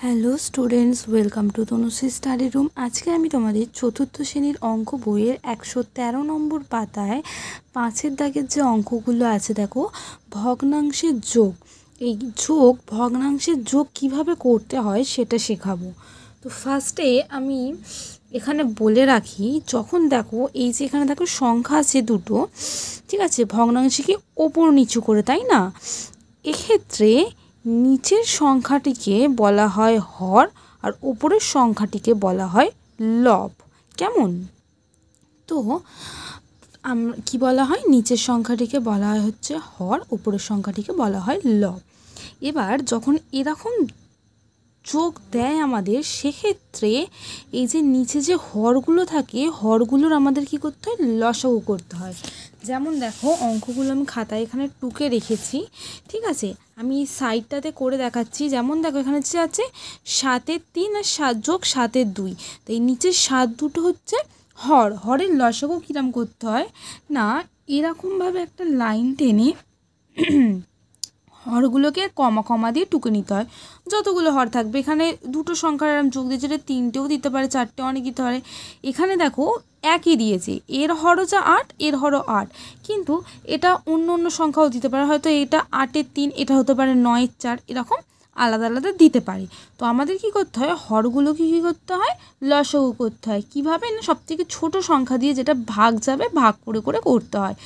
Hello students, welcome to Tanushree study room. আজকে আমি তোমাদের চতুর্থ শ্রেণীর অঙ্ক বইয়ের 113 নম্বর পাতায় 5-এর দাগের যে অঙ্কগুলো আছে, দেখো, ভগ্নাংশের যোগ। এই ভগ্নাংশের যোগ কিভাবে করতে হয় সেটা শেখাবো। তো ফার্স্টে আমি এখানে বলে রাখি, যখন দেখো এই যে এখানে দেখো সংখ্যা আছে দুটো, ঠিক আছে, ভগ্নাংশকে ওপর নিচু করে, তাই না? এক্ষেত্রে নিচের সংখ্যাটিকে বলা হয় হর আর উপরের সংখ্যাটিকে বলা হয় লব। কেমন? তো আমরা কি বলা হয়, নিচের সংখ্যাটিকে বলা হয় হচ্ছে হর, উপরের সংখ্যাটিকে বলা হয় লব। এবার যখন এরকম যোগ দেয় আমাদের, সেক্ষেত্রে এই যে নিচে যে হরগুলো থাকে, হরগুলোর আমাদের কি করতে হয়, লসাগু করতে হয়। যেমন দেখো অঙ্কগুলো আমি খাতায় এখানে টুকে রেখেছি, ঠিক আছে, আমি এই সাইডটাতে করে দেখাচ্ছি। যেমন দেখো এখানে যে আছে 7-এর 3 আর 7 যোগ 7-এর 2, তো এই নিচের 7 দুটো হচ্ছে হর। হরের লসাগু কিরম করতে হয় না, এরকমভাবে একটা লাইন টেনে হরগুলোকে কমা কমা দিয়ে টুকে নিতে হয়। যতগুলো হর থাকবে, এখানে দুটো সংখ্যার এরম যোগ দিয়েছে, এটা 3টেও দিতে পারে, 4টে অনেক দিতে পারে। এখানে দেখো একই দিয়েছে, এর হরও যা 8, এর হরও 8, কিন্তু এটা অন্য অন্য সংখ্যাও দিতে পারে, হয়তো এটা 8-এর 3, এটা হতে পারে 9-এর 4, এরকম আলাদা আলাদা দিতে পারে। তো আমাদের কি করতে হয়, হরগুলোকে কী করতে হয়, লসাগু করতে হয়। কীভাবে না, সবথেকে ছোটো সংখ্যা দিয়ে যেটা ভাগ যাবে ভাগ করে করে করতে হয়।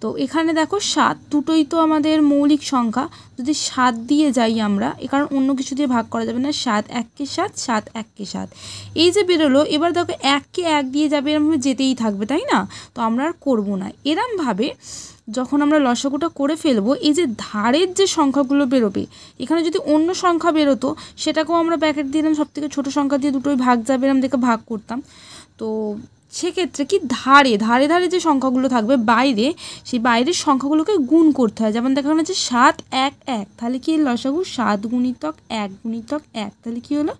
তো এখানে দেখো 7, দুটোই তো আমাদের মৌলিক সংখ্যা, যদি 7 দিয়ে যাই আমরা, কারণ অন্য কিছু দিয়ে ভাগ করা যাবে না, 7 1-কে 7, 7 1-কে 7, এই যে বেরোলো। এবার দেখো 1-কে 1 দিয়ে যাবে, এরমভাবে যেতেই থাকবে, তাই না? তো আমরা আর করবো না। এরমভাবে যখন আমরা লসাগুটা করে ফেলবো, এই যে ধারের যে সংখ্যাগুলো বেরোবে, এখানে যদি অন্য সংখ্যা বেরোতো সেটাকেও আমরা ব্র্যাকেট দিলাম, সবথেকে ছোটো সংখ্যা দিয়ে দুটোই ভাগ যাবে, এরম দেখে ভাগ করতাম। তো সেক্ষেত্রে কি, ধারে ধারে ধারে যে সংখ্যাগুলো থাকবে বাইরে, সেই বাইরের সংখ্যাগুলোকে গুণ করতে হয়। যেমন দেখা যাচ্ছে 7 1 1, তাহলে কি লসাগু 7 গুণিতক 1 গুণিতক 1, তাহলে কি হলো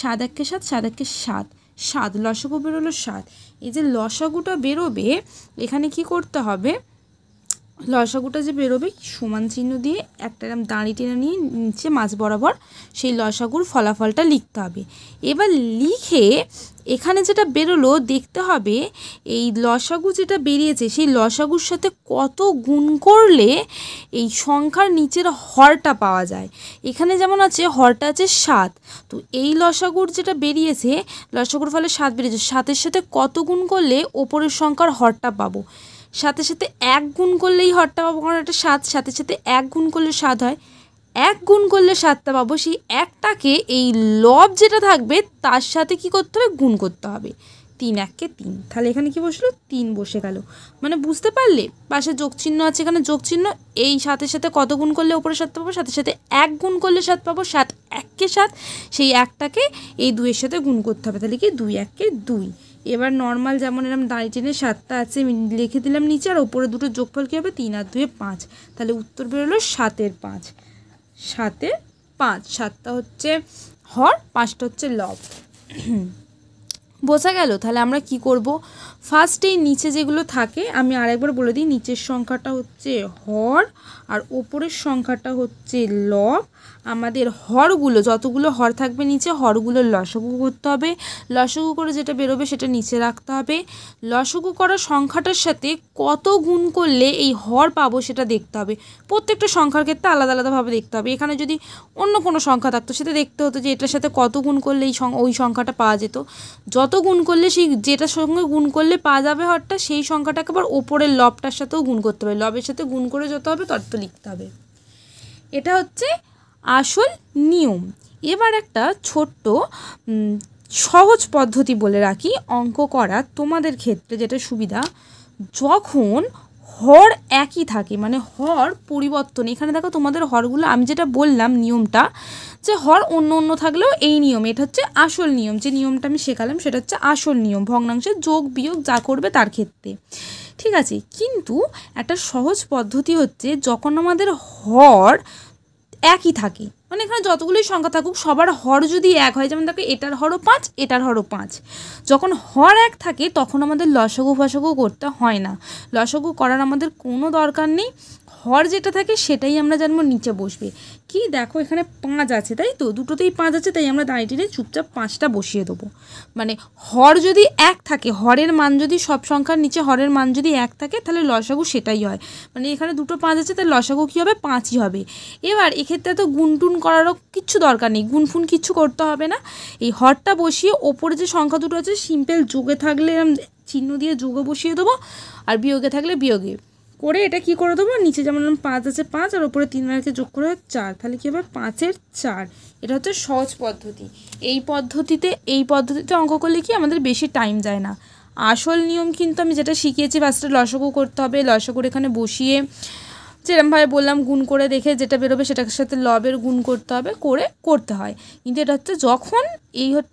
7 1-কে 7, 7 1-কে 7, 7 লসাগু বেরোলো 7। এই যে লসাগুটা বেরোবে, এখানে কি করতে হবে, লসাগুটা যে বেরোবে সমান চিহ্ন দিয়ে একটা এরম দাঁড়ি টেনে নিয়ে নিচে মাঝ বরাবর সেই লসাগুর ফলাফলটা লিখতে হবে। এবার লিখে এখানে যেটা বেরোলো দেখতে হবে, এই লসাগু যেটা বেরিয়েছে সেই লসাগুর সাথে কত গুণ করলে এই সংখ্যার নিচের হরটা পাওয়া যায়। এখানে যেমন আছে হরটা আছে 7, তো এই লসাগুর যেটা বেরিয়েছে, লসাগুর ফলে 7 বেরিয়েছে, 7-এর সাথে কত গুণ করলে ওপরের সংখ্যার হরটা পাবো। 7-এর সাথে 1 গুণ করলেই হরটা পাবো, কারণ এটা 7, 7-এর সাথে 1 গুণ করলে 7 হয়, 1 গুণ করলে 7টা পাবো। সেই 1টাকে এই লব যেটা থাকবে তার সাথে কি করতে হবে, গুণ করতে হবে। 3 1-কে 3, তাহলে এখানে কি বসলো, 3 বসে গেল। মানে বুঝতে পারলে, পাশে যোগ চিহ্ন আছে, এখানে যোগ চিহ্ন, এই 7-এর সাথে কত গুণ করলে ওপরে 7 পাবো, 7-এর সাথে 1 গুণ করলে 7 পাবো, 7 1-কে 7, সেই 1টাকে এই 2-এর সাথে গুণ করতে হবে, তাহলে কি 2 1-কে 2। এবার নর্মাল যেমন এরকম দাঁড়ি টেনে 7টা আছে লিখে দিলাম নিচে, আর ওপরে দুটো যোগফল কী হবে, 3 আর 2 5, তাহলে উত্তর বেরোলো 7-এর 5। 7-এর 5, 7টা হচ্ছে হর, 5টা হচ্ছে লব। বোঝা গেল? তাহলে আমরা কি করব, ফার্স্টেই নিচে যেগুলো থাকে আমি আরেকবার বলে দিই, নিচের সংখ্যাটা হচ্ছে হর আর ওপরের সংখ্যাটা হচ্ছে লব। আমাদের হরগুলো, যতগুলো হর থাকবে নিচে, হরগুলো লসাগু করতে হবে। লসাগু করে যেটা বেরোবে সেটা নিচে রাখতে হবে। লসাগু করা সংখ্যাটার সাথে কত গুণ করলে এই হর পাবো সেটা দেখতে হবে। প্রত্যেকটা সংখ্যার ক্ষেত্রে আলাদা আলাদাভাবে দেখতে হবে। এখানে যদি অন্য কোনো সংখ্যা থাকতো সেটা দেখতে হতো যে এটার সাথে কত গুণ করলে ওই সংখ্যাটা পাওয়া যেত। যত গুণ করলে সেই যেটার সঙ্গে গুণ করলে পাওয়া যাবে হরটা, সেই সংখ্যাটাকে আবার ওপরের লবটার সাথেও গুণ করতে হবে। লবের সাথে গুণ করে যত হবে তত লিখতে হবে। এটা হচ্ছে আসল নিয়ম। এবার একটা ছোট্ট সহজ পদ্ধতি বলে রাখি অঙ্ক করার তোমাদের ক্ষেত্রে, যেটা সুবিধা, যখন হর একই থাকে, মানে হর পরিবর্তন, এখানে দেখো তোমাদের হরগুলো আমি যেটা বললাম নিয়মটা, যে হর অন্য অন্য থাকলেও এই নিয়ম, এটা হচ্ছে আসল নিয়ম। যে নিয়মটা আমি শেখালাম সেটা হচ্ছে আসল নিয়ম, ভগ্নাংশের যোগ বিয়োগ যা করবে তার ক্ষেত্রে, ঠিক আছে। কিন্তু একটা সহজ পদ্ধতি হচ্ছে, যখন আমাদের হর একই থাকে, মানে এখানে যতগুলোই সংখ্যা থাকুক সবার হর যদি এক হয়, যেমন দেখো এটার হরও 5, এটার হরও 5, যখন হর এক থাকে তখন আমাদের লসাগু ফসাগু করতে হয় না। লসাগু করার আমাদের কোনো দরকার নেই। হর যেটা থাকে সেটাই আমরা জানবো নিচে বসবে। কি দেখো এখানে 5 আছে, তাই তো, দুটোতেই 5 আছে, তাই আমরা দাঁড়িয়ে টেনে চুপচাপ 5টা বসিয়ে দেবো। মানে হর যদি 1 থাকে, হরের মান যদি সব সংখ্যার নিচে হরের মান যদি 1 থাকে তাহলে লসাগু সেটাই হয়। মানে এখানে দুটো 5 আছে, তাহলে লসাগু কী হবে? 5ই হবে। এবার এক্ষেত্রে তো গুনটুন করারও কিচ্ছু দরকার নেই, গুনফুন কিচ্ছু করতে হবে না। এই হরটা বসিয়ে ওপরে যে সংখ্যা দুটো আছে সিম্পল যোগে থাকলে চিহ্ন দিয়ে যোগে বসিয়ে দেবো, আর বিয়োগে থাকলে বিয়োগে করে এটা কি করে দেবো, নিচে যেমন 5 আছে 5 আর ওপরে 3 রেখে যোগ করে 4, তাহলে কী হবে? 5-এর 4। এটা হচ্ছে সহজ পদ্ধতি। এই পদ্ধতিতে অঙ্ক করলে কি আমাদের বেশি টাইম যায় না। আসল নিয়ম কিন্তু আমি যেটা শিখিয়েছি, ফার্স্টে লসাগু করতে হবে, লসাগুর এখানে বসিয়ে যেরকমভাবে বললাম গুণ করে দেখে যেটা বেরোবে সেটার সাথে লবের গুণ করতে হবে, করতে হয়। কিন্তু এটা হচ্ছে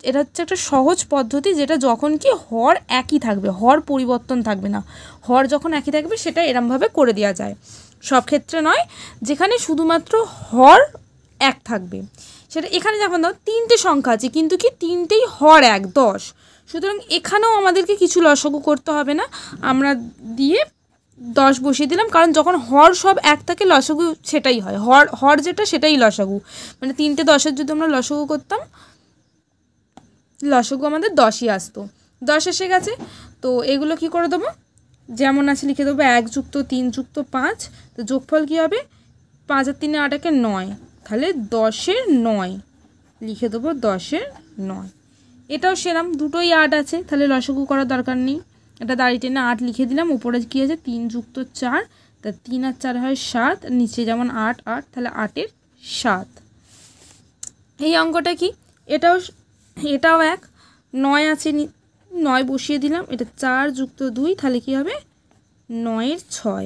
এটা হচ্ছে একটা সহজ পদ্ধতি, যেটা যখন কি হর একই থাকবে, হর পরিবর্তন থাকবে না, হর যখন একই থাকবে সেটা এরমভাবে করে দেওয়া যায়। সব ক্ষেত্রে নয়, যেখানে শুধুমাত্র হর 1 থাকবে সেটা। এখানে যখন দাও 3টে সংখ্যা আছে কিন্তু কি 3টেই হর 1, 10, সুতরাং এখানেও আমাদেরকে কিছু লসাগু করতে হবে না, আমরা দিয়ে 10 বসিয়ে দিলাম, কারণ যখন হর সব 1 থাকে লসাগু সেটাই হয়, হর যেটা সেটাই লসাগু। মানে 3টে 10-এর যদি আমরা লসাগু করতাম, লসাগু আমাদের 10ই আসতো। 10 এসে গেছে, তো এগুলো কি করে দেবো? যেমন আছে লিখে দেবো 1 + 3 + 5, তো যোগফল কী হবে? 5 আর 3 8 = 9, তাহলে 10-এর 9 লিখে দেবো, 10-এর 9। এটাও সেরাম, দুটোই 8 আছে, তাহলে লসাগু করার দরকার নেই। এটা দাঁড়িয়ে টেনে 8 লিখে দিলাম, উপরে কী আছে? 3 + 4, তা 3 আর 4 হয় 7, নিচে যেমন 8 8, তাহলে 8-এর 7। এই অঙ্কটা কি? এটাও 1, 9 আছে, 9 বসিয়ে দিলাম, এটা 4 + 2, তাহলে কী হবে? 9-এর 6,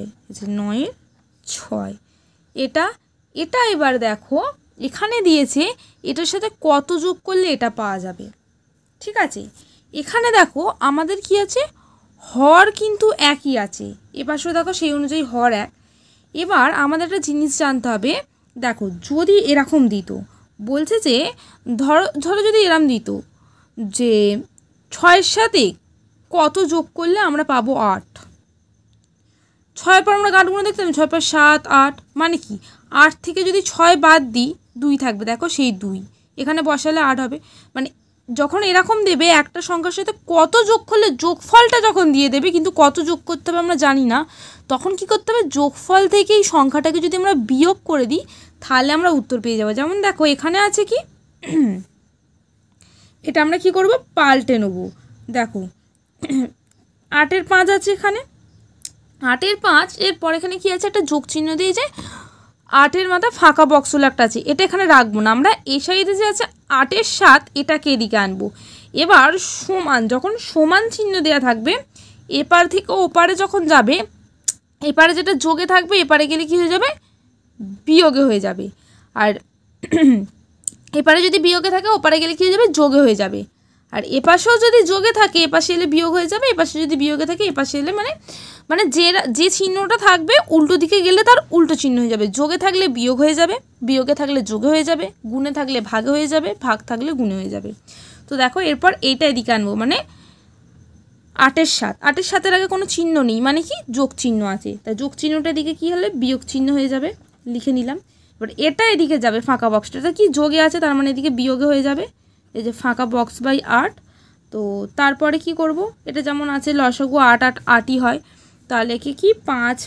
9-এর 6। এটা এবার দেখো এখানে দিয়েছে, এটার সাথে কত যোগ করলে এটা পাওয়া যাবে। ঠিক আছে, এখানে দেখো আমাদের কি আছে? হর কিন্তু একই আছে, এপাশেও দেখো সেই অনুযায়ী হর 1। এবার আমাদের একটা জিনিস জানতে হবে, দেখো যদি এরকম দিত, বলছে যে ধরো যদি এরকম দিত যে 6-এর সাথে কত যোগ করলে আমরা পাবো 8। 6 পর আমরা গাঁটগুলো দেখতাম, 6 পর 7 8, মানে কি 8 থেকে যদি 6 বাদ দিই 2 থাকবে, দেখো সেই 2 এখানে বসালে 8 হবে। মানে যখন এরকম দেবে একটা সংখ্যার সাথে কত যোগ করলে, যোগফলটা যখন দিয়ে দেবে কিন্তু কত যোগ করতে হবে আমরা জানি না, তখন কি করতে হবে? যোগফল থেকে এই সংখ্যাটাকে যদি আমরা বিয়োগ করে দিই তাহলে আমরা উত্তর পেয়ে যাবো। যেমন দেখো এখানে আছে কি, এটা আমরা কি করব? পাল্টে নেব। দেখো 8-এর 5 আছে এখানে, 8-এর 5, এরপর এখানে কি আছে? একটা যোগ চিহ্ন দিয়ে যে 8-এর মাথা ফাঁকা বক্সগুলো একটা আছে, এটা এখানে রাখবো না, আমরা এই সাইডে যে আছে 8-এর 7 এটাকে এদিকে আনবো। এবার সমান, যখন সমান চিহ্ন দেওয়া থাকবে, এপার থেকে ওপারে যখন যাবে, এপারে যেটা যোগে থাকবে এপারে গেলে কি হয়ে যাবে? বিয়োগে হয়ে যাবে। আর এপারে যদি বিয়োগে থাকে ওপারে গেলে কী হয়ে যাবে? যোগে হয়ে যাবে। আর এপাশেও যদি যোগে থাকে এপাশে এলে বিয়োগ হয়ে যাবে, এপাশে যদি বিয়োগে থাকে এপাশে এলে মানে যে চিহ্নটা থাকবে উল্টো দিকে গেলে তার উল্টো চিহ্ন হয়ে যাবে। যোগে থাকলে বিয়োগ হয়ে যাবে, বিয়োগে থাকলে যোগে হয়ে যাবে, গুণে থাকলে ভাগে হয়ে যাবে, ভাগ থাকলে গুণে হয়ে যাবে। তো দেখো এরপর এইটা এদিকে আনবো, মানে 8-এর 7, 8-এর 7-এর আগে কোনো চিহ্ন নেই, মানে কি যোগ চিহ্ন আছে, তাই যোগ চিহ্নটা এদিকে কী হলে? বিয়োগ চিহ্ন হয়ে যাবে, লিখে নিলাম। এবার এটা এদিকে যাবে ফাঁকা বক্সটা, এটা কি যোগে আছে তার মানে এদিকে বিয়োগে হয়ে যাবে, এই যে ফাঁকা বক্স বাই 8। তো তারপরে কি করব? এটা যেমন আছে লসাগু 8 8 8ই হয়, তাহলে কি 5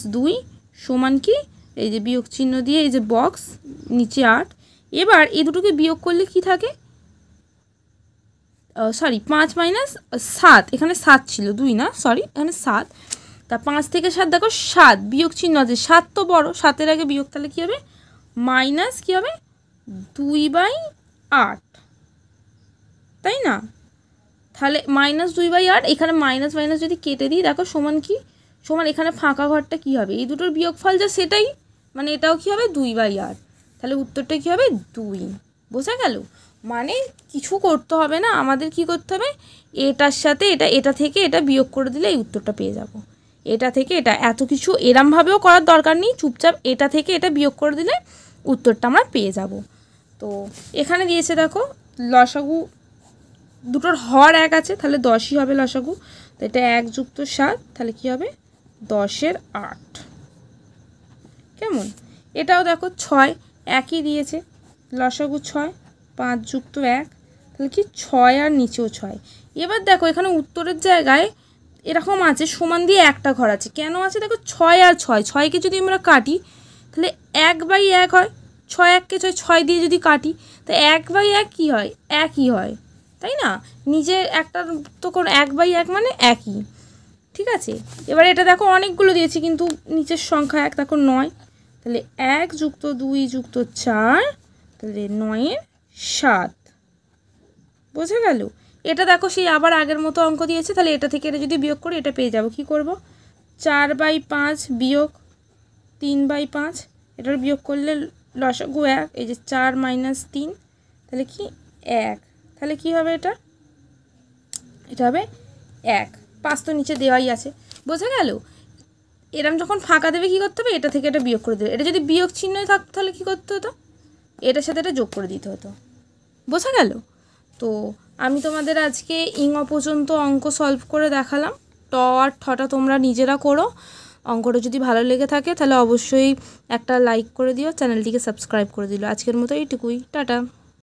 - 2 সমান কি, এই যে বিয়োগ চিহ্ন দিয়ে এই যে বক্স নিচে 8। এবার এই দুটোকে বিয়োগ করলে কি থাকে? 5 - 7, এখানে 7 ছিল, 2 না, সরি এখানে 7। তা 5 থেকে 7 দেখো 7 বিয়োগ চিহ্ন আছে, 7 তো বড়, 7-এর আগে বিয়োগ, তাহলে কী হবে? মাইনাস কী হবে? 2/8, তাই না? তাহলে -2/8, এখানে মাইনাস মাইনাস যদি কেটে দিই দেখো সমান কি, সমান এখানে ফাঁকা ঘরটা কি হবে? এই দুটোর বিয়োগফল যা সেটাই, মানে এটাও কি হবে? 2/8, তাহলে উত্তরটা কি হবে? 2। বোঝা গেল? মানে কিছু করতে হবে না, আমাদের কি করতে হবে? এটার সাথে এটা থেকে এটা বিয়োগ করে দিলে এই উত্তরটা পেয়ে যাব। এটা থেকে এটা, এত কিছু এরমভাবেও করার দরকার নেই, চুপচাপ এটা থেকে এটা বিয়োগ করে দিলে উত্তরটা আমরা পেয়ে যাব। তো এখানে দিয়েছে দেখো লসাগু দুটোর হর 1 আছে, তাহলে 10ই হবে লসাগু। তো এটা 1 + 7, তাহলে কি হবে? 10-এর 8। কেমন? এটাও দেখো 6 একই দিয়েছে, লসাগু 6, 5 যুক্ত 1, তাহলে কি 6 আর নিচেও 6। এবার দেখো এখানে উত্তরের জায়গায় এরকম আছে সমান দিয়ে একটা ঘর আছে, কেন আছে দেখো 6 আর 6, 6কে যদি আমরা কাটি তাহলে 1/1 হয়, 6 1কে 6, 6 দিয়ে যদি কাটি তো 1/1 কী হয়? একই হয়, তাই না? নিজের একটা তো কোন 1/1 মানে একই, ঠিক আছে। এবার এটা দেখো অনেকগুলো দিয়েছি কিন্তু নিচের সংখ্যা 1, দেখো 9, তাহলে 1 যুক্ত 2 যুক্ত 4, তাহলে 9-এর 7, বোঝা গেল? এটা দেখো সেই আবার আগের মতো অঙ্ক দিয়েছে, তাহলে এটা থেকে এটা যদি বিয়োগ করি এটা পেয়ে যাব। কি করব? 4/5 বিয়োগ 3/5, এটার বিয়োগ করলে লসাগু 1, এই যে 4 - 3, তাহলে কি 1, তাহলে কি হবে এটা? এটা হবে 1, 5 তো নিচে দেওয়াই আছে, বোঝা গেল? এরম যখন ফাঁকা দেবে কী করতে হবে? এটা থেকে এটা বিয়োগ করে দেবে। এটা যদি বিয়োগ চিহ্নই থাকতো তাহলে কী করতে হতো? এটার সাথে এটা যোগ করে দিতে হতো, বোঝা গেল? তো আমি তোমাদের আজকে ইং পর্যন্ত অঙ্ক সলভ করে দেখালাম। ট আর ঠটা তোমরা নিজেরা করো। অঙ্কটা যদি ভালো লেগে থাকে তাহলে অবশ্যই একটা লাইক করে দিও, চ্যানেলটিকে সাবস্ক্রাইব করে দিও। আজকের মতো এইটুকুই, টাটা।